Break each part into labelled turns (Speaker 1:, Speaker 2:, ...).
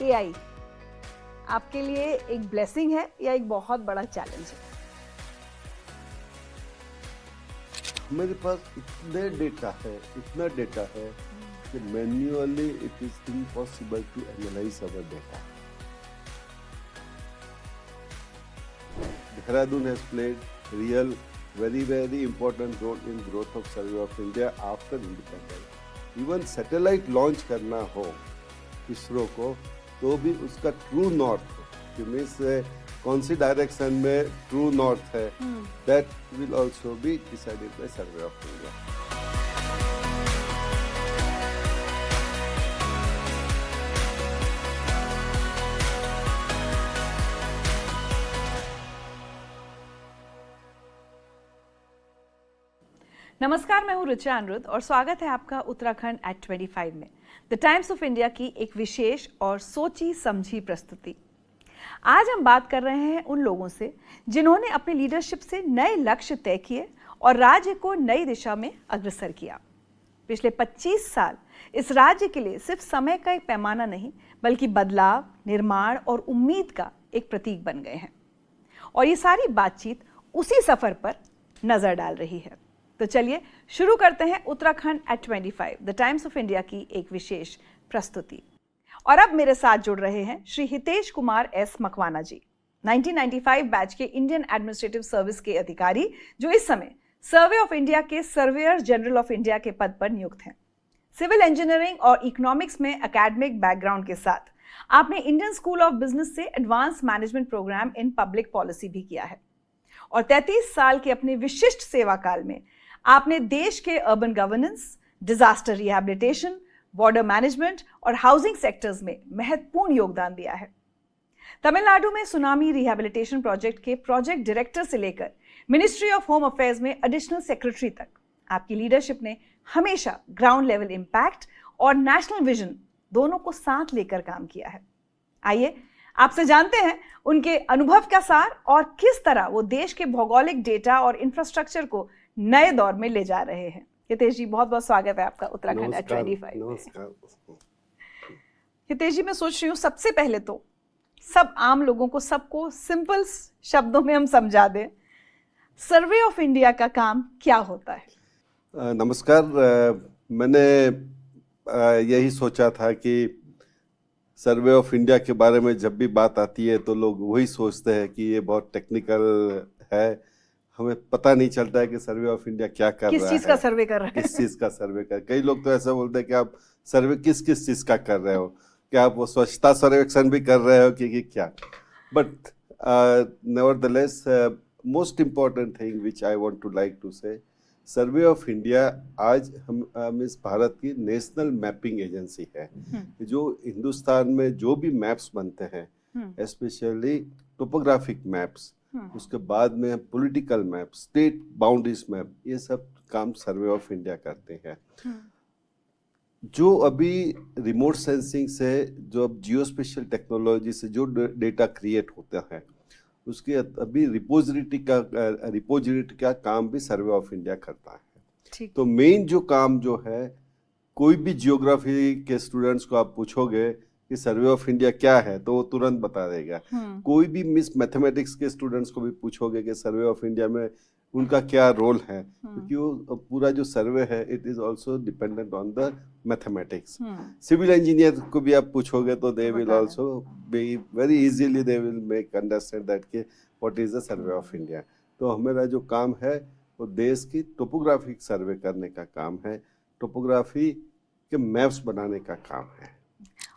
Speaker 1: AI आपके लिए एक ब्लेसिंग है या एक बहुत बड़ा चैलेंज है?
Speaker 2: मेरे पास इतना डेटा है कि manually it is impossible to analyse our data. Dehradun has played very important role in growth of Survey of India after independence. Even satellite launch करना हो इसरो को तो भी उसका ट्रू नॉर्थ कि मीन्स कौन सी डायरेक्शन में ट्रू नॉर्थ है, that will also be decided by survey of India.
Speaker 1: नमस्कार, मैं हूं रुचा अनिरुद्ध और स्वागत है आपका उत्तराखंड एट 25 में द टाइम्स ऑफ इंडिया की एक विशेष और सोची समझी प्रस्तुति. आज हम बात कर रहे हैं उन लोगों से जिन्होंने अपनी लीडरशिप से नए लक्ष्य तय किए और राज्य को नई दिशा में अग्रसर किया. पिछले 25 साल इस राज्य के लिए सिर्फ समय का एक पैमाना नहीं बल्कि बदलाव, निर्माण और उम्मीद का एक प्रतीक बन गए हैं. और ये सारी बातचीत उसी सफर पर नजर डाल रही है. तो चलिए शुरू करते हैं Uttarakhand at 25 the times of India की एक विशेष प्रस्तुति. और अब मेरे साथ जुड़ रहे हैं श्री हितेश कुमार एस मकवाना जी, 1995 बैच के इंडियन एडमिनिस्ट्रेटिव सर्विस के अधिकारी जो इस समय सर्वे ऑफ इंडिया के सर्वेयर जनरल ऑफ इंडिया के पद पर नियुक्त हैं. सिविल इंजीनियरिंग और इकोनॉमिक्स में एकेडमिक बैकग्राउंड के साथ आपने इंडियन स्कूल ऑफ बिजनेस से advance management programme in public policy भी किया है. और 33 साल के अपने विशिष्ट सेवा काल में आपने देश के urban governance, disaster rehabilitation, border management और हाउसिंग सेक्टर्स में महत्वपूर्ण योगदान दिया है. तमिलनाडु में सुनामी रिहैबिलिटेशन प्रोजेक्ट के प्रोजेक्ट डायरेक्टर से लेकर मिनिस्ट्री ऑफ होम अफेयर्स में एडिशनल सेक्रेटरी तक आपकी लीडरशिप ने हमेशा ग्राउंड लेवल इम्पैक्ट और नेशनल विजन दोनों को साथ लेकर काम किया है. आइए आपसे जानते हैं उनके अनुभव का सार और किस तरह वो देश के भौगोलिक डेटा और इंफ्रास्ट्रक्चर को नए दौर में ले जा रहे हैं. हितेश जी, बहुत बहुत स्वागत है आपका उत्तराखंड एट 25.
Speaker 2: नमस्कार.
Speaker 1: हितेश जी, मैं सोच रही हूँ सबसे पहले तो सब आम लोगों को, सबको सिंपल शब्दों में हम समझा दें, सर्वे ऑफ इंडिया का काम क्या होता है?
Speaker 2: नमस्कार. मैंने यही सोचा था कि सर्वे ऑफ इंडिया के बारे में जब भी बात आती है तो लोग वही सोचते हैं कि ये बहुत टेक्निकल है, हमें पता नहीं चलता है कि सर्वे ऑफ इंडिया क्या कर रहा है,
Speaker 1: किस चीज का सर्वे कर रहा है,
Speaker 2: किस चीज का सर्वे कर. कई लोग तो ऐसा बोलते हैं कि आप सर्वे किस किस चीज का कर रहे हो, क्या आप वो स्वच्छता सर्वेक्षण भी कर रहे हो कि क्या. But nevertheless most important thing which I want to like to say, survey of India आज हम इस भारत की नेशनल मैपिंग एजेंसी है. जो हिंदुस्तान में जो भी मैप्स बनते हैं, स्पेशली टोपोग्राफिक मैप्स, उसके बाद में political map, state boundaries map, ये सब काम सर्वे ऑफ इंडिया करते हैं. जो अभी रिमोट सेंसिंग से, जो अब जियो स्पेशल टेक्नोलॉजी से जो डेटा क्रिएट होता है, उसके अभी रिपोजिटरी का काम भी सर्वे ऑफ इंडिया करता है. तो मेन जो काम जो है, कोई भी जियोग्राफी के स्टूडेंट्स को आप पूछोगे कि सर्वे ऑफ इंडिया क्या है तो वो तुरंत बता देगा. कोई भी मिस मैथमेटिक्स के स्टूडेंट्स को भी पूछोगे कि सर्वे ऑफ इंडिया में उनका क्या रोल है, क्योंकि वो पूरा जो सर्वे है it is also dependent on the mathematics. Civil engineer को भी आप पूछोगे तो they will also be very easily they will make understand that के what is the survey of India. तो हमारा जो काम है वो देश की टोपोग्राफिक सर्वे करने का काम है, टोपोग्राफी के मैप्स बनाने का काम है.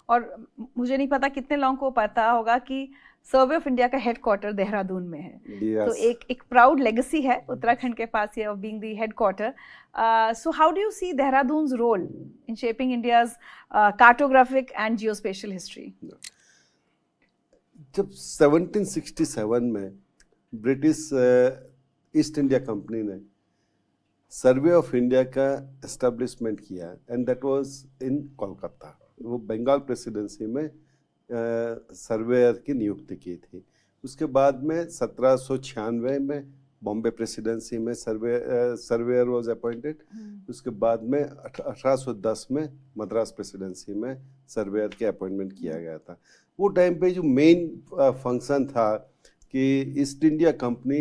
Speaker 1: और मुझे नहीं पता कितने लोगों को पता होगा कि सर्वे ऑफ इंडिया का हेडक्वार्टर देहरादून में है. तो एक प्राउड लेगेसी है उत्तराखंड के पास ये, of being the headquarter. So how do you see Dehradun's role in shaping India's cartographic and geospatial history?
Speaker 2: जब 1767 में ब्रिटिश ईस्ट इंडिया कंपनी ने सर्वे ऑफ इंडिया का एस्टेब्लिशमेंट किया, and that was in Kolkata. वो बंगाल प्रेसिडेंसी में सर्वेयर की नियुक्ति की थी. उसके बाद में 1796 में बॉम्बे प्रेसिडेंसी में सर्वेयर वाज अपॉइंटेड। उसके बाद में 1810 में मद्रास प्रेसिडेंसी में सर्वेयर के अपॉइंटमेंट किया गया था। वो टाइम पे जो मेन फंक्शन था कि ईस्ट इंडिया कंपनी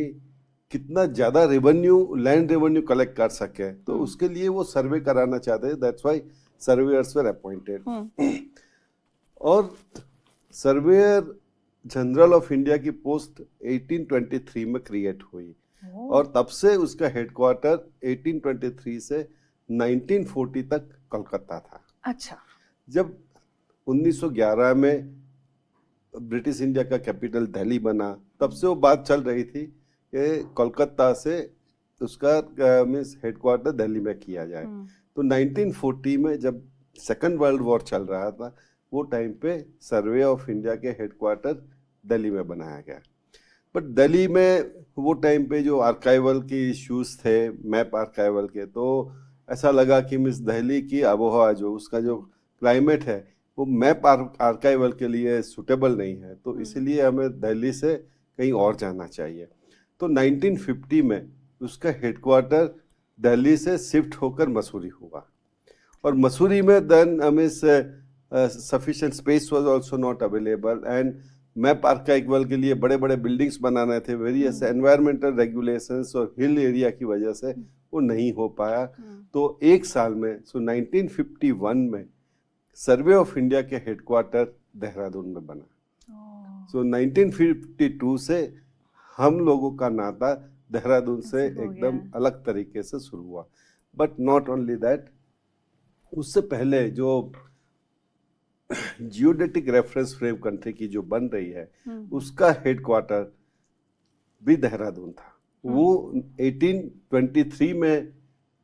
Speaker 2: कितना ज़्यादा रेवेन्यू, लैंड रेवेन्यू कलेक्ट कर सके, तो उसके लिए वो सर्वे कराना चाहते थे। That's why surveyor's were appointed. और सर्वेयर जनरल ऑफ इंडिया की पोस्ट 1823 में क्रिएट हुई और तब से उसका हेडक्वार्टर 1823 से 1940 तक कोलकाता था।
Speaker 1: अच्छा।
Speaker 2: जब 1911 में ब्रिटिश इंडिया का कैपिटल दिल्ली बना, तब से वो बात चल रही थी कि कोलकाता से उसका मीन्स हेडक्वार्टर दिल्ली में किया जाए। तो 1940 में जब सेकेंड वर्ल्ड वॉर चल रहा था, वो टाइम पे सर्वे ऑफ इंडिया के हेडक्वार्टर दिल्ली में बनाया गया। बट दिल्ली में वो टाइम पे जो आर्काइवल की इश्यूज थे, मैप आर्काइवल के, तो ऐसा लगा कि मिस दिल्ली की आबोहवा, जो उसका जो क्लाइमेट है, वो मैप आर्काइवल के लिए सूटेबल नहीं है, तो इसलिए हमें दिल्ली से कहीं और जाना चाहिए। तो 1950 में उसका हेडक्वार्टर दिल्ली से शिफ्ट होकर मसूरी हुआ और मसूरी में देन हमें sufficient space was also not available and map archival के लिए बड़े बड़े बिल्डिंग्स बनाने थे, वेरियस एनवायरमेंटल रेगुलेशंस और हिल एरिया की वजह से वो नहीं हो पाया। तो एक साल में 1951 में सर्वे ऑफ इंडिया के हेडक्वार्टर देहरादून में बना। 1952 से हम लोगों का नाता देहरादून से एकदम अलग तरीके से शुरू हुआ। बट नॉट ओनली दैट, उससे पहले जो जियोडेटिक रेफरेंस फ्रेम कंट्री की जो बन रही है, उसका हेडक्वार्टर भी देहरादून था। वो 1823 में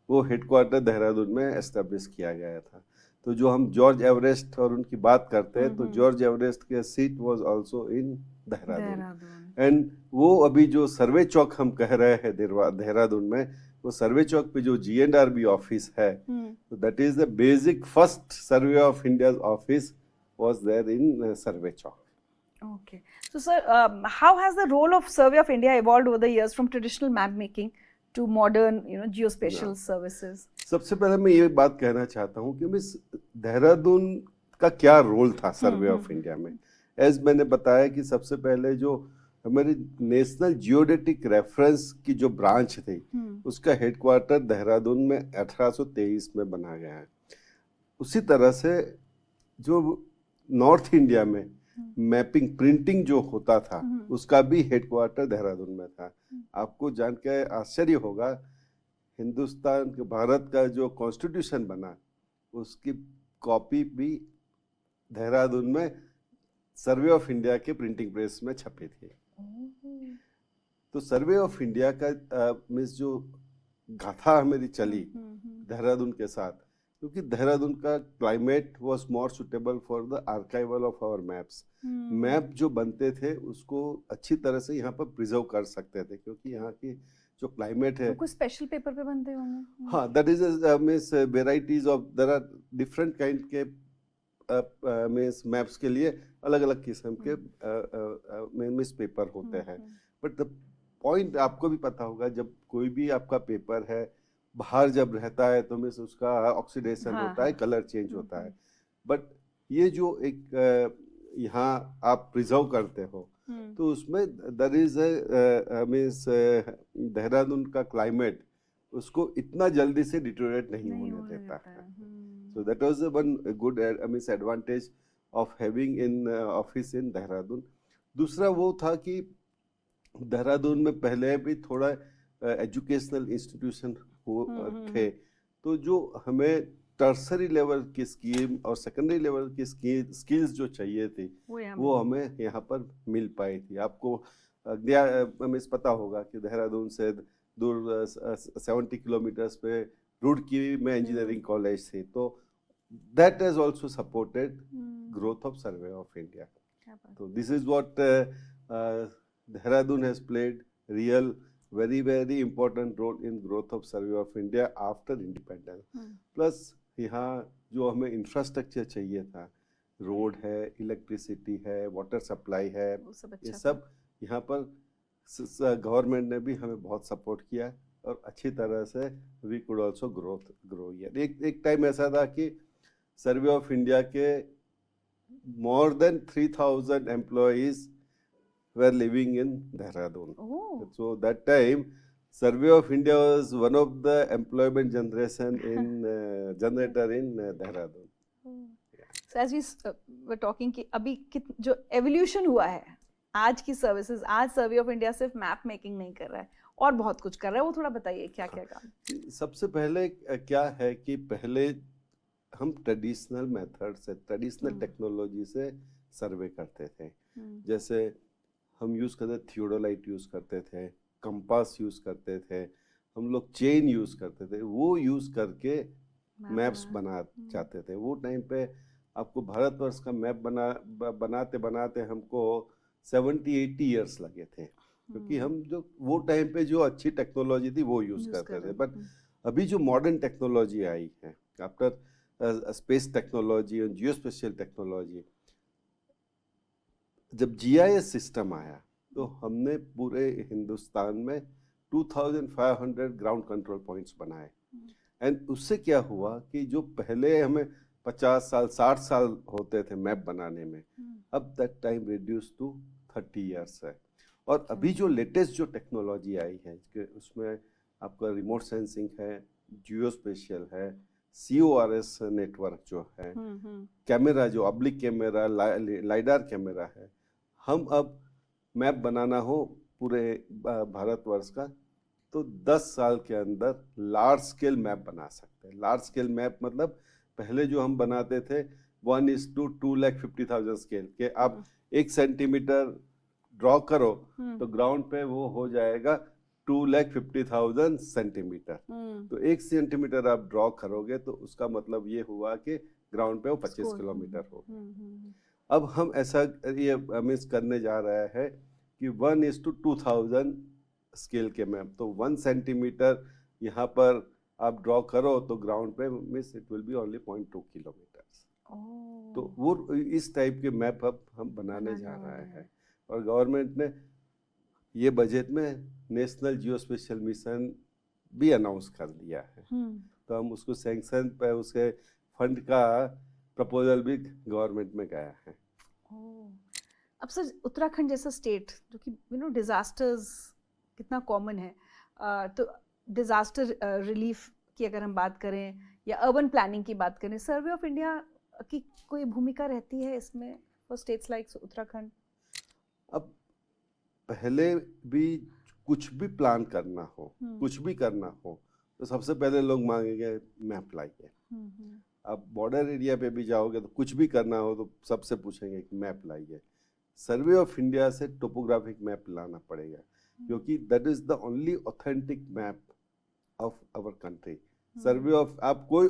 Speaker 2: वो हेडक्वार्टर देहरादून में एस्टेब्लिश किया गया था। तो जो हम जॉर्ज एवरेस्ट और उनकी बात करते हैं, तो जॉर्ज एवरेस्ट के seat was also in Dehradun. And वो अभी जो सर्वे चौक हम कह रहे हैं देहरादून में, वो सर्वे चौक पे जो GNRB ऑफिस है, तो that is the basic first survey of India office was there in survey Chowk.
Speaker 1: Okay. So, sir, how has the role of Survey of India evolved over the years from traditional map making to modern, geospatial services?
Speaker 2: सबसे पहले मैं ये बात कहना चाहता हूँ कि miss Dehradun का क्या रोल था सर्वे ऑफ इंडिया में। एज मैंने बताया कि सबसे पहले जो हमारी नेशनल जियोडेटिक रेफरेंस की जो ब्रांच थी, उसका हेडक्वार्टर देहरादून में 1823 में बना गया है। उसी तरह से जो नॉर्थ इंडिया में मैपिंग प्रिंटिंग जो होता था, उसका भी हेडक्वार्टर देहरादून में था। आपको जान के आश्चर्य होगा, हिंदुस्तान के भारत का जो कॉन्स्टिट्यूशन बना, उसकी कॉपी भी देहरादून में सर्वे ऑफ इंडिया के प्रिंटिंग प्रेस में छपी थी। तो सर्वे ऑफ इंडिया का मीन्स जो गाथा हमारी चली देहरादून के साथ, क्योंकि देहरादून का climate was more suitable for the archival of our maps. Map जो बनते थे उसको अच्छी तरह से यहाँ पर प्रिजर्व कर सकते थे, क्योंकि यहाँ की जो क्लाइमेट है,
Speaker 1: कुछ स्पेशल पेपर पे बनते होंगे।
Speaker 2: हाँ, that is means varieties of, there are different kind के मीन्स मैप्स के लिए अलग अलग किस्म के मीन्स पेपर होते हैं। बट द पॉइंट आपको भी पता होगा, जब कोई भी आपका पेपर है बाहर जब रहता है तो मीन्स उसका ऑक्सीडेशन होता है, कलर चेंज होता है। बट ये जो एक यहाँ आप प्रिजर्व करते हो, तो उसमें देयर इज मीन्स देहरादून का क्लाइमेट उसको इतना जल्दी से डिटोरेट नहीं होने देता है। So that was one good means advantage of having in office in Dehradun. दूसरा वो था कि देहरादून में पहले भी थोड़ा एजुकेशनल इंस्टीट्यूशन थे, तो जो हमें टर्सरी लेवल की स्कीम और सेकेंडरी लेवल की स्किल्स जो चाहिए थी, वो हमें यहाँ पर मिल पाई थी। आपको हमें पता होगा कि देहरादून से दूर 70 किलोमीटर्स पे रुड़की में इंजीनियरिंग कॉलेज थी, तो that has also supported growth of Survey of India. So this is what Dehradun has played real very important role in growth of Survey of India after independence. Plus यहाँ जो हमें infrastructure चाहिए था, road है, electricity है, water supply है, ये सब यहाँ पर गवर्नमेंट ने भी हमें बहुत सपोर्ट किया और अच्छी तरह से we could also grow year. एक टाइम ऐसा था कि सर्वे ऑफ इंडिया के more than 3,000 employees were living in Dehradun.
Speaker 1: Oh.
Speaker 2: So that time, Survey of India was one of the employment generation in generator in Dehradun.
Speaker 1: So as we were talking कि अभी जो evolution हुआ है आज की services, आज सर्वे of India सिर्फ map making नहीं कर रहा है और बहुत कुछ कर रहा है, वो थोड़ा बताइए क्या क्या काम।
Speaker 2: सबसे पहले क्या है कि पहले हम ट्रेडिशनल मेथड से, ट्रेडिशनल टेक्नोलॉजी से सर्वे करते थे। जैसे हम यूज़ करते थियोडोलाइट यूज़ करते थे, कंपास यूज़ करते थे, हम लोग चेन यूज़ करते थे, वो यूज़ करके मैप्स बना चाहते थे। वो टाइम पे आपको भारतवर्ष का मैप बनाते बनाते हमको 70-80 ईयर्स लगे थे, क्योंकि हम जो वो टाइम पे जो अच्छी टेक्नोलॉजी थी वो यूज़ करते थे। बट अभी जो मॉडर्न टेक्नोलॉजी आई है आफ्टर स्पेस टेक्नोलॉजी और जियोस्पेशियल टेक्नोलॉजी, जब जीआईएस सिस्टम आया तो हमने पूरे हिंदुस्तान में 2500 ग्राउंड कंट्रोल पॉइंट्स बनाए। एंड उससे क्या हुआ कि जो पहले हमें 50 साल 60 साल होते थे मैप बनाने में, अब that time reduce to 30 years है। और अभी जो लेटेस्ट जो टेक्नोलॉजी आई है कि उसमें आपका रिमोट सेंसिंग है, जियोस्पेशियल है, CORS नेटवर्क जो है, कैमरा जो ऑब्लिक कैमरा, लाइडार कैमरा है, हम अब मैप बनाना हो पूरे भारतवर्ष का तो 10 साल के अंदर लार्ज स्केल मैप बना सकते हैं। लार्ज स्केल मैप मतलब पहले जो हम बनाते थे 1:250,000 स्केल के, आप 1 सेंटीमीटर ड्रॉ करो तो ग्राउंड पे वो हो जाएगा 250,000 सेंटीमीटर। तो 1 सेंटीमीटर आप ड्रॉ करोगे तो उसका मतलब ये हुआ कि ग्राउंड पे वो 25 किलोमीटर हो। अब हम ऐसा ये मिस करने जा रहा है कि 1:2000 स्केल के मैप, तो 1 सेंटीमीटर यहाँ पर आप ड्रॉ करो तो ग्राउंड पे miss it will B only 0.2 kilometre. तो वो इस टाइप के मैप अब हम बनाने जा रहे हैं। और गवर्नमेंट ने ये बजट में नेशनल जियोस्पेशियल मिशन भी अनाउंस कर दिया है, तो हम उसको सैंक्शन पे उसके फंड का प्रपोजल भी गवर्नमेंट में गया है।
Speaker 1: अब सर उत्तराखंड जैसा स्टेट जो कि डिजास्टर्स कितना कॉमन है, तो डिजास्टर रिलीफ की अगर हम बात करें या अर्बन प्लानिंग की बात करें, सर्वे ऑफ इंडिया की कोई भूमिका रहती है इसमें फॉर स्टेट्स लाइक उत्तराखंड?
Speaker 2: अब पहले भी कुछ भी प्लान करना हो, कुछ भी करना हो, तो सबसे पहले लोग मांगेंगे मैप लाइए। आप बॉर्डर एरिया पे भी जाओगे तो कुछ भी करना हो तो सबसे पूछेंगे कि मैप लाइए। सर्वे ऑफ इंडिया से टोपोग्राफिक मैप लाना पड़ेगा, क्योंकि that is the only authentic map of our country. Survey of, आप कोई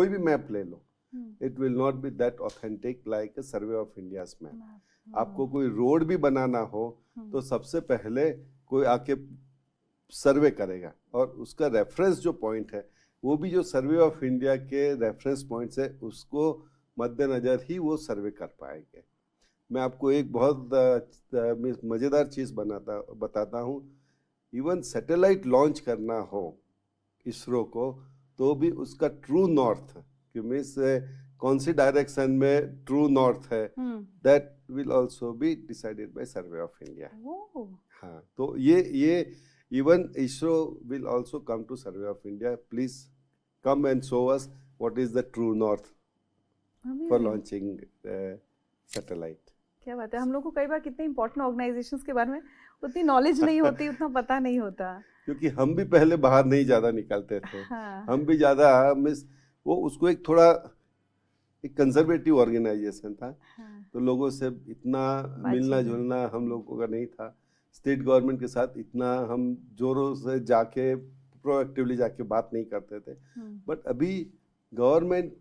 Speaker 2: भी मैप ले लो, it will not be that authentic like a survey of India's map. आपको कोई रोड भी बनाना हो तो सबसे पहले कोई आके सर्वे करेगा, और उसका रेफरेंस जो पॉइंट है वो भी जो सर्वे ऑफ इंडिया के रेफरेंस पॉइंट्स है उसको मद्देनजर ही वो सर्वे कर पाएंगे। मैं आपको एक बहुत मज़ेदार चीज़ बताता हूँ। इवन सैटेलाइट लॉन्च करना हो इसरो को तो भी उसका ट्रू नॉर्थ, कि मीन्स कौन सी डायरेक्शन में ट्रू नॉर्थ है, that will also be decided by survey of India. हाँ, तो ये even ISRO will also come to survey of India, please come and show us what is the true north for launching satellite.
Speaker 1: क्या बात है, हम लोग को कई बार कितने इंपॉर्टेंट ऑर्गेनाइजेशंस के बारे में उतनी नॉलेज नहीं होती, उतना पता नहीं होता,
Speaker 2: क्योंकि हम भी पहले बाहर नहीं ज़्यादा निकलते थे। हम भी ज़्यादा वो उसको एक थोड़ा एक कंजर्वेटिव ऑर्गेनाइजेशन था, तो लोगों से इतना मिलना जुलना हम लोगों का नहीं था। स्टेट गवर्नमेंट के साथ इतना हम जोरों से जाके प्रोएक्टिवली जाके बात नहीं करते थे। बट अभी government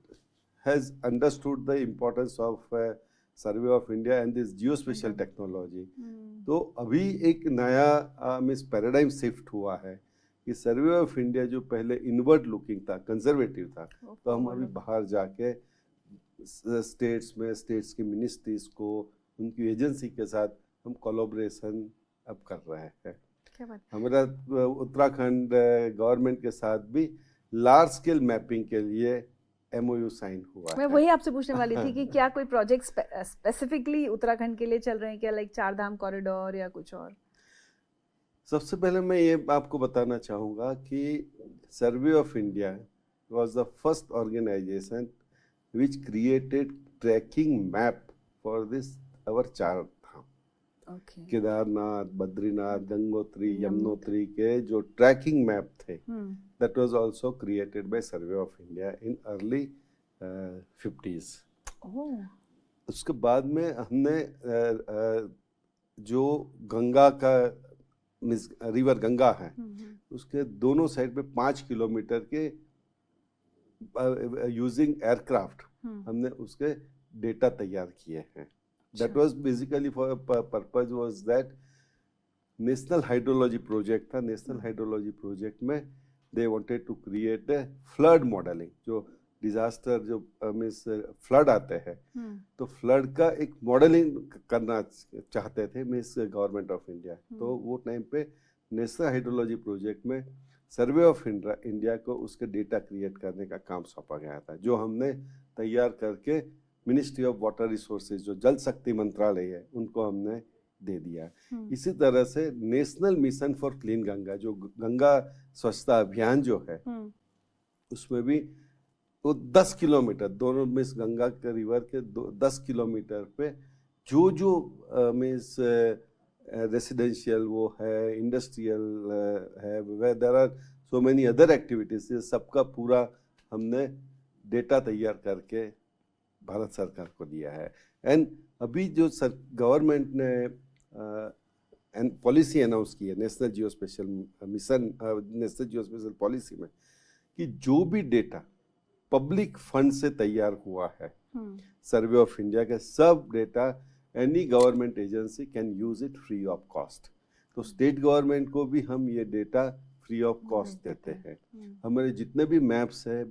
Speaker 2: has understood the importance of survey of India and this geospatial technology. तो अभी एक नया मीन्स पैराडाइम शिफ्ट हुआ है कि सर्वे ऑफ इंडिया जो पहले इनवर्ड लुकिंग था, कंजर्वेटिव था, तो हम अभी बाहर जाके स्टेट्स की मिनिस्ट्रीज को, उनकी एजेंसी के साथ हम कोलैबोरेशन अब कर रहे हैं।
Speaker 1: क्या बात।
Speaker 2: हमारा उत्तराखंड गवर्नमेंट के साथ भी लार्ज स्केल मैपिंग के लिए MOU साइन हुआ
Speaker 1: मैं
Speaker 2: है।
Speaker 1: वही आपसे पूछने वाली थी कि क्या कोई प्रोजेक्ट स्पेसिफिकली उत्तराखंड के लिए चल रहे हैं क्या, लाइक चार धाम कॉरिडोर या कुछ और?
Speaker 2: सबसे पहले मैं ये आपको बताना चाहूँगा कि survey of India was the first organization which created tracking map for this our चार धाम,
Speaker 1: ओके।
Speaker 2: केदारनाथ, बद्रीनाथ, गंगोत्री, यमुनोत्री के जो ट्रैकिंग मैप थे, that was also created by Survey of India in early 50s। उसके बाद में हमने जो गंगा का रिवर गंगा है उसके दोनों साइड पे 5 किलोमीटर के यूजिंग एयरक्राफ्ट हमने उसके डेटा तैयार किए हैं। That was basically for purpose was that national hydrology project था। नेशनल हाइड्रोलॉजी प्रोजेक्ट में they wanted to create a flood modelling, जो डिजास्टर जो मींस फ्लड आते हैं तो फ्लड का एक मॉडलिंग करना चाहते थे मींस गवर्नमेंट ऑफ इंडिया। तो वो टाइम पे नेशनल हाइड्रोलॉजी प्रोजेक्ट में सर्वे ऑफ इंडिया को उसके डेटा क्रिएट करने का काम सौंपा गया था, जो हमने तैयार करके मिनिस्ट्री ऑफ वाटर रिसोर्सेज जो जल शक्ति मंत्रालय है उनको हमने दे दिया। इसी तरह से national mission for clean Ganga, जो गंगा स्वच्छता अभियान जो है उसमें भी वो 10 किलोमीटर दोनों मीन्स गंगा के रिवर के 10 किलोमीटर पे जो जो मीन्स रेसिडेंशियल वो है, इंडस्ट्रियल है, वे there are so many other activities, सबका पूरा हमने डेटा तैयार करके भारत सरकार को दिया है। एंड अभी जो गवर्नमेंट ने पॉलिसी अनाउंस की है नेशनल जियो स्पेशल मिशन, नेशनल जियो स्पेशल पॉलिसी में, कि जो भी डेटा पब्लिक फंड से तैयार हुआ है सर्वे ऑफ इंडिया का सब data any government agency can use it free of cost. तो स्टेट गवर्नमेंट को भी हम ये डेटा फ्री ऑफ कॉस्ट देते हैं। हमारे जितने भी मैप्स है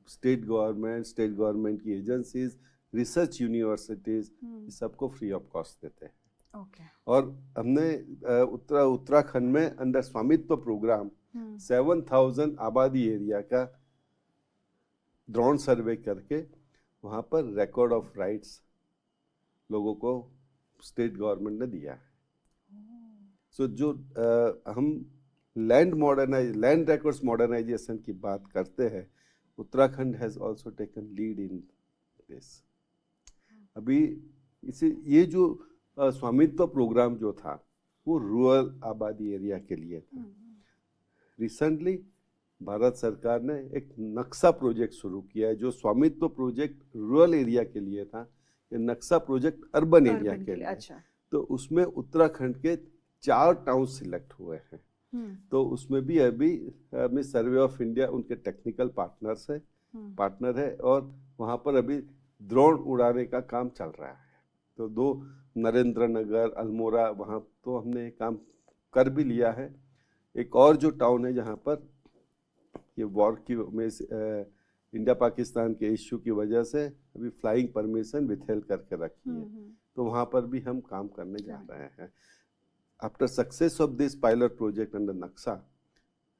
Speaker 2: स्टेट गवर्नमेंट की एजेंसीज, रिसर्च यूनिवर्सिटीज, सबको फ्री ऑफ कॉस्ट देते हैं। और हमने उत्तराखंड में अंडर स्वामित्व प्रोग्राम 7000 आबादी एरिया का ड्रोन सर्वे करके वहाँ पर रिकॉर्ड ऑफ राइट्स लोगों को स्टेट गवर्नमेंट ने दिया है। सो जो हम लैंड रिकॉर्ड्स मॉडर्नाइजेशन की बात करते हैं, Uttarakhand has also taken lead in this. अभी इसे ये जो स्वामित्व प्रोग्राम जो था वो रूरल आबादी एरिया के लिए था। रिसेंटली भारत सरकार ने एक नक्शा प्रोजेक्ट शुरू किया है, जो स्वामित्व प्रोजेक्ट रूरल एरिया के लिए था, ये नक्शा प्रोजेक्ट अर्बन एरिया के लिए। अच्छा। तो उसमें उत्तराखंड के 4 टाउन सिलेक्ट हुए हैं। तो उसमें भी अभी सर्वे ऑफ इंडिया उनके टेक्निकल पार्टनर है और वहाँ पर अभी ड्रोन उड़ाने का काम चल रहा है। तो 2 नरेंद्र नगर, अल्मोड़ा, वहाँ तो हमने काम कर भी लिया है। एक और जो टाउन है जहाँ पर ये वॉर की में इंडिया पाकिस्तान के इश्यू की वजह से अभी फ्लाइंग परमिशन विथहेल्ड करके रखी है, तो वहाँ पर भी हम काम करने जा रहे हैं। After success of this pilot project under Naksha,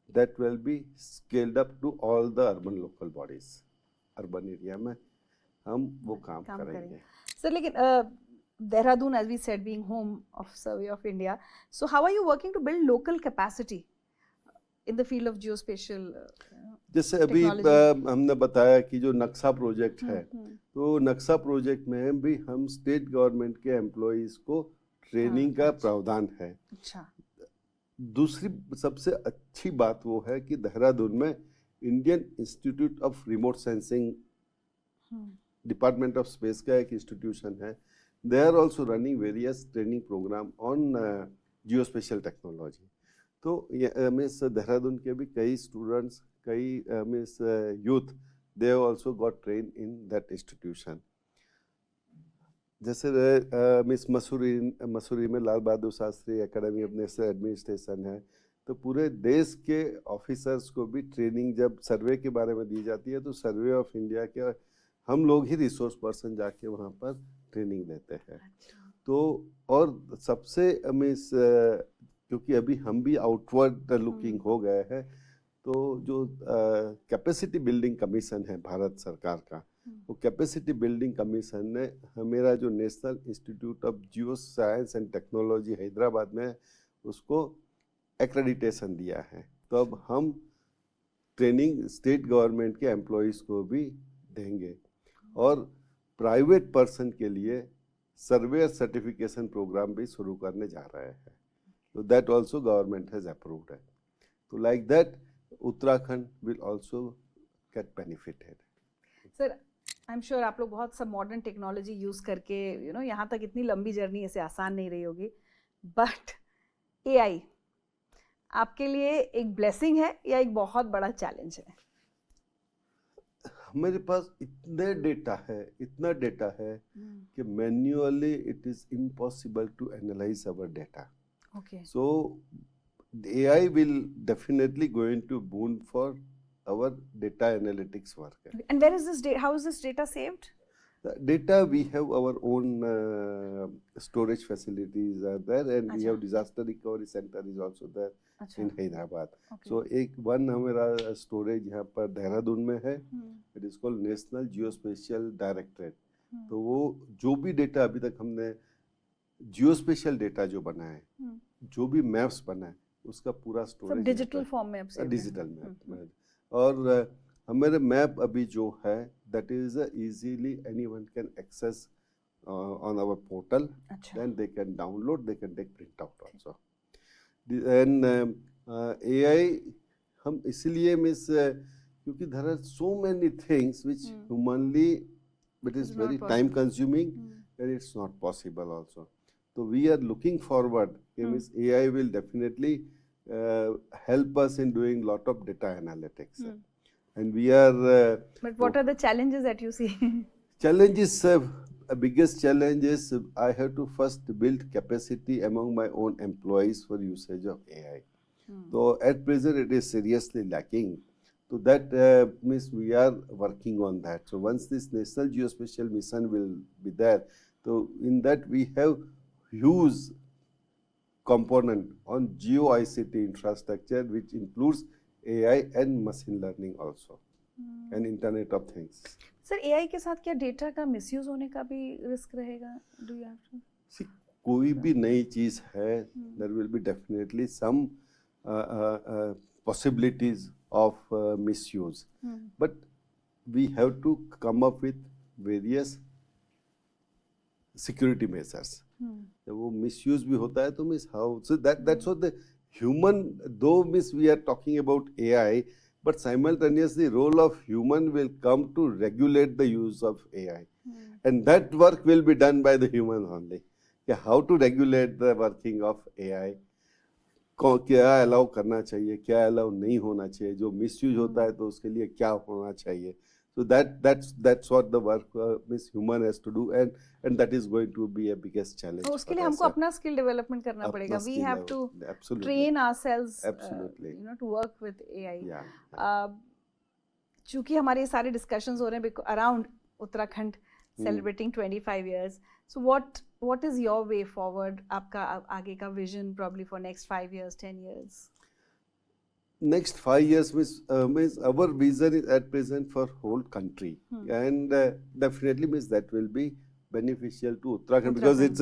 Speaker 2: that will be scaled up to all the urban local bodies. Urban area में हम वो काम करेंगे।
Speaker 1: सर, लेकिन Dehradun, as we said, being home of Survey of India, so how are you working to build local capacity in the field of geospatial
Speaker 2: जैसे अभी हमने बताया कि जो नक्शा प्रोजेक्ट है, तो नक्शा प्रोजेक्ट में भी हम स्टेट गवर्नमेंट के एम्प्लॉइज को ट्रेनिंग का प्रावधान है। अच्छा। दूसरी सबसे अच्छी बात वो है कि देहरादून में Indian institute of remote sensing, department of space का एक इंस्टीट्यूशन है। They are also running various training program on geospatial technology. तो मिस देहरादून के भी कई स्टूडेंट्स, कई मिस youth, they have also got trained in that institution. जैसे मिस मसूरी में Lal Bahadur Shastri academy of national administration है, तो पूरे देश के ऑफिसर्स को भी ट्रेनिंग जब सर्वे के बारे में दी जाती है तो सर्वे ऑफ इंडिया के हम लोग ही रिसोर्स पर्सन जाके वहाँ पर ट्रेनिंग देते हैं।
Speaker 1: अच्छा।
Speaker 2: तो और सबसे हमें क्योंकि अभी हम भी आउटवर्ड लुकिंग हो गए हैं, तो जो कैपेसिटी बिल्डिंग कमीशन है भारत सरकार का, वो कैपेसिटी बिल्डिंग कमीशन ने मेरा जो national institute of geo science and technology Hyderabad में उसको एक्रेडिटेशन दिया है। तो अब हम ट्रेनिंग स्टेट गवर्नमेंट के एम्प्लॉयज़ को भी देंगे और प्राइवेट पर्सन के लिए सर्वेयर सर्टिफिकेशन प्रोग्राम भी शुरू करने जा रहे हैं। तो that also government has approved है। तो like that Uttarakhand will also get benefited.
Speaker 1: Sir, I am sure आप लोग बहुत सब मॉडर्न टेक्नोलॉजी यूज़ करके यहाँ तक इतनी लंबी जर्नी ऐसे आसान नहीं रही होगी, बट एआई आपके लिए एक ब्लेसिंग है या एक बहुत बड़ा चैलेंज है?
Speaker 2: हमारे पास इतना डेटा है कि manually it is impossible to analyse our data.
Speaker 1: Okay.
Speaker 2: So AI will definitely going to boon for our data analytics work.
Speaker 1: And where is this data? How is this data saved?
Speaker 2: The data, we have our own storage facilities are there, and we have disaster recovery center is also there in Hyderabad.
Speaker 1: Okay.
Speaker 2: So one हमारा storage यहाँ पर देहरादून में है, it is called National Geospatial Directorate. तो वो जो भी data अभी तक हमने जियोस्पेशियल डेटा जो बना है, जो भी मैप्स बना है, उसका पूरा स्टोरेज
Speaker 1: डिजिटल फॉर्म में
Speaker 2: डिजिटल मैप। और हमारे मैप अभी जो है that is easily anyone can access on our portal, then they can download, they can take print out also. And AI हम इसलिए मिस क्योंकि there are so many things which humanly it is very time consuming and it's not possible also. So we are looking forward, means AI will definitely help us in doing lot of data analytics. And we are
Speaker 1: but what are the challenges that you see?
Speaker 2: Challenges, biggest challenge is I have to first build capacity among my own employees for usage of AI. So at present it is seriously lacking. So that means we are working on that. So once this National Geospatial Mission will be there, so in that we have huge component on Geo ICT infrastructure, which includes AI and machine learning also, and Internet of Things.
Speaker 1: Sir, AI के साथ क्या data का misuse होने का भी risk रहेगा? Do you have to?
Speaker 2: See, कोई भी नई चीज है, there will be definitely some possibilities of misuse, but we have to come up with various security measures. जब वो misuse भी होता है तो miss how, so that's what the human, though miss we are talking about AI, but simultaneously role of human will come to regulate the use of AI, and that work will be done by the human only. How to regulate the working of AI, क्या allow करना चाहिए, क्या allow नहीं होना चाहिए, जो misuse होता है तो उसके लिए क्या होना चाहिए. So that's what the work Miss Human has to do, and that is going to be a biggest challenge.
Speaker 1: तो उसके लिए हमको अपना स्किल डेवलपमेंट करना पड़ेगा. We have to train ourselves, to work with AI. चूंकि हमारे सारे डिस्कशंस हो रहे हैं around Uttarakhand celebrating 25 years. So what is your way forward? आपका आगे का vision probably for next 5 years, 10 years?
Speaker 2: Next 5 years means our vision is at present for whole country, and definitely means that will be beneficial to Uttarakhand because it's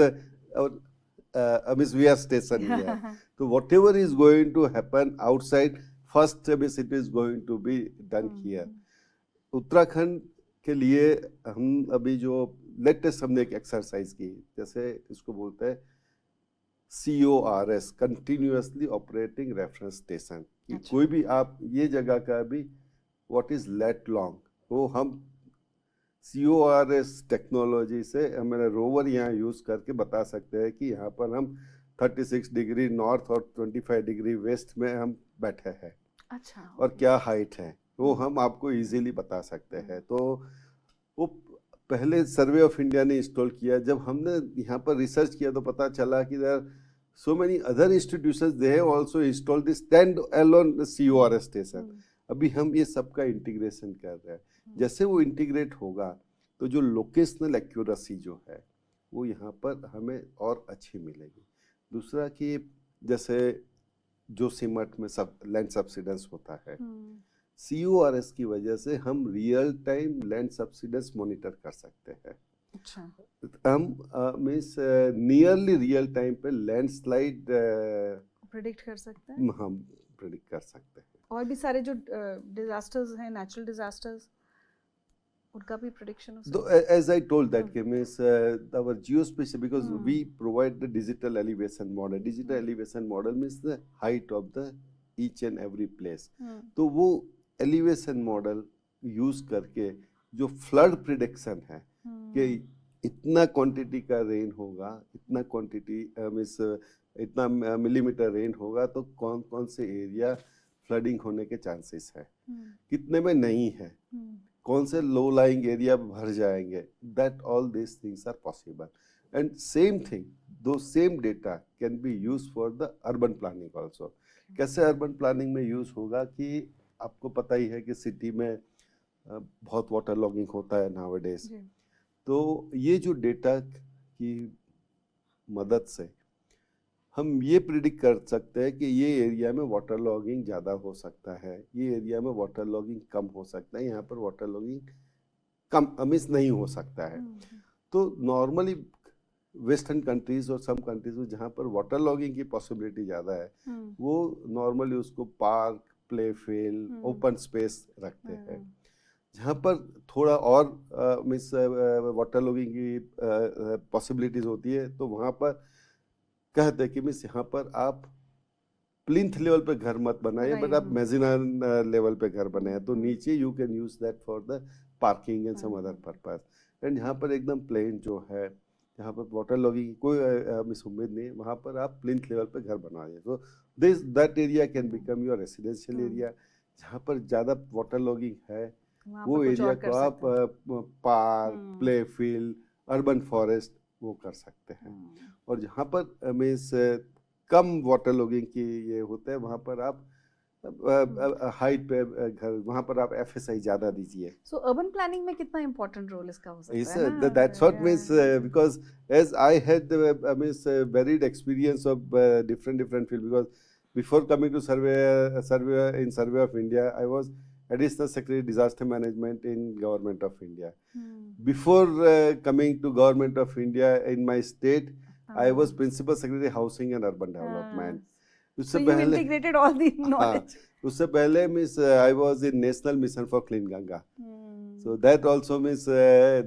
Speaker 2: means we are stationed here. So whatever is going to happen outside, first means it is going to be done here. Uttarakhand के लिए हम अभी जो latest हमने एक exercise की, जैसे इसको बोलते हैं CORS, continuously operating reference station. कोई भी आप ये जगह का भी व्हाट इज लेट लॉन्ग, वो हम CORS टेक्नोलॉजी से हमारा रोवर यहाँ यूज करके बता सकते हैं कि यहाँ पर हम 36 डिग्री नॉर्थ और 25 डिग्री वेस्ट में हम बैठे हैं.
Speaker 1: अच्छा.
Speaker 2: और क्या हाइट है वो हम आपको इजीली बता सकते हैं. तो वो पहले सर्वे ऑफ इंडिया ने इंस्टॉल किया. जब हमने यहाँ पर रिसर्च किया तो पता चला कि there so many other institutions, they have also installed this stand alone CORS station. अभी हम ये सब का इंटीग्रेशन कर रहे हैं. जैसे वो इंटीग्रेट होगा तो जो लोकेशनल एक्यूरेसी जो है वो यहाँ पर हमें और अच्छी मिलेगी। दूसरा कि जैसे जो सीमट में सब लैंड सब्सिडेंस होता है, CORS की वजह से हम real time land subsidence monitor कर सकते हैं।
Speaker 1: अच्छा।
Speaker 2: हम मीन्स नियरली रियल टाइम पे लैंडस्लाइड
Speaker 1: प्रेडिक्ट कर सकते हैं।
Speaker 2: हम प्रेडिक्ट कर सकते हैं।
Speaker 1: और भी सारे जो डिजास्टर्स हैं, नेचुरल डिजास्टर्स, उनका भी प्रेडिक्शन हो
Speaker 2: So,
Speaker 1: सकता है।
Speaker 2: as I told that means our geospatial, because we provide the digital elevation model. Digital elevation model means the height of the each and every place. तो वो elevation model use करके जो flood prediction है कि इतना quantity का rain होगा, इतना क्वांटिटी मीन्स इतना मिलीमीटर रेन होगा, तो कौन कौन से एरिया फ्लडिंग होने के चांसेस है, कितने में नहीं है, कौन से लो लाइंग एरिया भर जाएंगे, that all this things are possible. And same thing, दो same data can be use for the urban planning also. कैसे अर्बन प्लानिंग में यूज होगा कि आपको पता ही है कि सिटी में बहुत वाटर लॉगिंग होता है नाउअडेज, तो ये जो डेटा की मदद से हम ये प्रिडिक्ट कर सकते हैं कि ये एरिया में वाटर लॉगिंग ज़्यादा हो सकता है, ये एरिया में वाटर लॉगिंग कम हो सकता है, यहाँ पर वाटर लॉगिंग कम मिस नहीं हो सकता है। तो नॉर्मली वेस्टर्न कंट्रीज और सम कंट्रीज में जहाँ पर वाटर लॉगिंग की पॉसिबिलिटी ज़्यादा है, वो नॉर्मली उसको park, play field, open space रखते हैं। जहाँ पर थोड़ा और मिस वाटर लॉगिंग की पॉसिबिलिटीज होती है, तो वहाँ पर कहते हैं कि मिस यहाँ पर आप प्लिंथ लेवल पे घर मत बनाइए, बट आप मेजिनाइन लेवल पे घर बनाए, तो नीचे you can use that for the parking and some other purpose. एंड यहाँ पर एकदम प्लेन जो है, जहाँ पर वाटर लॉगिंग की कोई मिस उम्मीद नहीं, वहाँ पर आप प्लिंथ लेवल पे घर बनाइए, तो this that area can become your residential area. जहाँ पर ज़्यादा वाटर लॉगिंग है, वो एरिया को आप park, play field, urban forest वो कर सकते हैं। और जहाँ पर मीन्स कम वाटर लॉगिंग की ये होता है, वहाँ पर आप हाइट पे घर, वहाँ पर आप FSI ज़्यादा दीजिए।
Speaker 1: सो अर्बन प्लानिंग में कितना इम्पोर्टेंट रोल इसका हो सकता है ना?
Speaker 2: That's what means because as I had means varied experience of different field, because before coming to survey of India, I was Additional Secretary Disaster Management in Government of India. Before coming to Government of India in my state, I was Principal Secretary Housing and Urban Development.
Speaker 1: So you integrated all the knowledge.
Speaker 2: उससे पहले means I was in National Mission for Clean Ganga. So that also means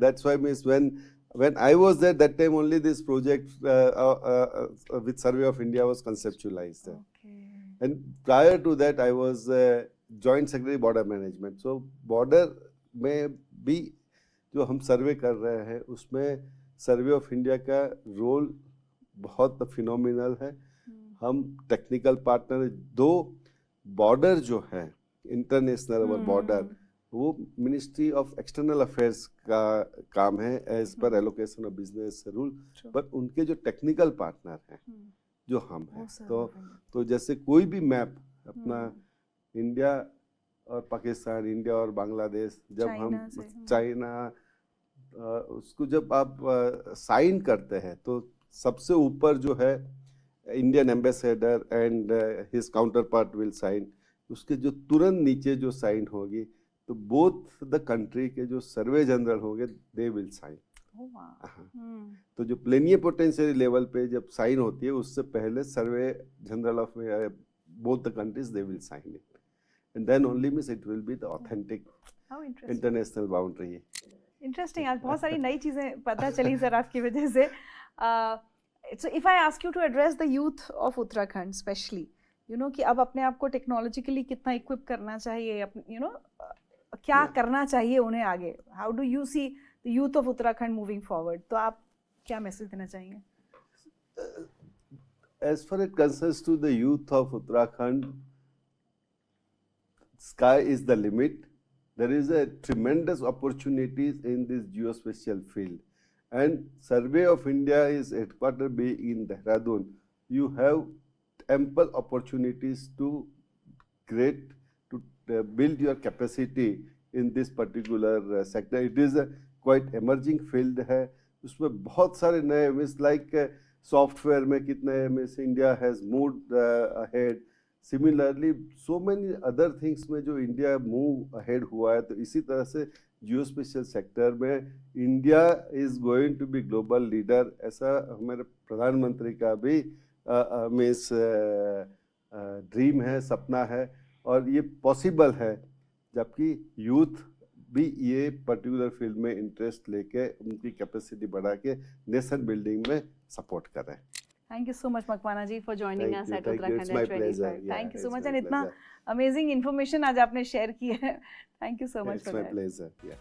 Speaker 2: that's why means when I was there, that time only this project with Survey of India was conceptualized.
Speaker 1: Okay.
Speaker 2: And prior to that, I was Joint Secretary Border Management. So border में भी जो हम सर्वे कर रहे हैं, उसमें सर्वे of India का role बहुत फिनोमिनल है। हम टेक्निकल पार्टनर, दो बॉर्डर जो है इंटरनेशनल और बॉर्डर, वो मिनिस्ट्री ऑफ एक्सटर्नल अफेयर्स का काम है as per allocation of business rule, पर उनके जो टेक्निकल पार्टनर हैं जो हम हैं, तो जैसे कोई भी मैप अपना इंडिया और पाकिस्तान, इंडिया और बांग्लादेश, जब हम चाइना उसको जब आप साइन करते हैं, तो सबसे ऊपर जो है Indian ambassador and his counterpart will sign, उसके जो तुरंत नीचे जो साइन होगी, तो बोथ द कंट्री के जो सर्वे जनरल होंगे दे विल साइन। तो जो प्लेनिपोटेंशियरी लेवल पे जब साइन होती है, उससे पहले survey general of both the countries they will sign it, and then only means it will be the authentic international boundary.
Speaker 1: Interesting, आज बहुत सारी नई चीज़ें पता चली सर आपकी वजह से। So if I ask you to address the youth of Uttarakhand especially, you know, कि अब अपने आप को टेक्नोलॉजिकली कितना इक्विप करना चाहिए, you know, क्या करना चाहिए उन्हें आगे, how do you see the youth of Uttarakhand moving forward? तो आप क्या मैसेज देना चाहेंगे?
Speaker 2: As far as concerns to the youth of Uttarakhand, sky is the limit. There is a tremendous opportunities in this geospatial field. And Survey of India is headquartered being in Dehradun. You have ample opportunities to build your capacity in this particular sector. It is a quite emerging field है, उसमें बहुत सारे नए means like software में कितने means India has moved ahead, similarly so many other things में जो India move ahead हुआ है, तो इसी तरह से जियो स्पेशियल सेक्टर में India is going to be global leader, ऐसा हमारे प्रधानमंत्री का भी मीन्स ड्रीम है, सपना है, और ये पॉसिबल है जबकि यूथ भी ये पर्टिकुलर फील्ड में इंटरेस्ट लेके उनकी कैपेसिटी बढ़ा के नेशन बिल्डिंग में सपोर्ट कर रहे हैं।
Speaker 1: Thank you so much Makwana ji for joining us at Uttarakhand
Speaker 2: It's my
Speaker 1: at 25।
Speaker 2: pleasure. Yeah,
Speaker 1: thank you so
Speaker 2: it's
Speaker 1: much
Speaker 2: my
Speaker 1: and इतना
Speaker 2: pleasure.
Speaker 1: अमेजिंग इन्फॉर्मेशन आज आपने शेयर की है। Thank you so much
Speaker 2: It's
Speaker 1: for
Speaker 2: my
Speaker 1: that.
Speaker 2: pleasure. Yeah.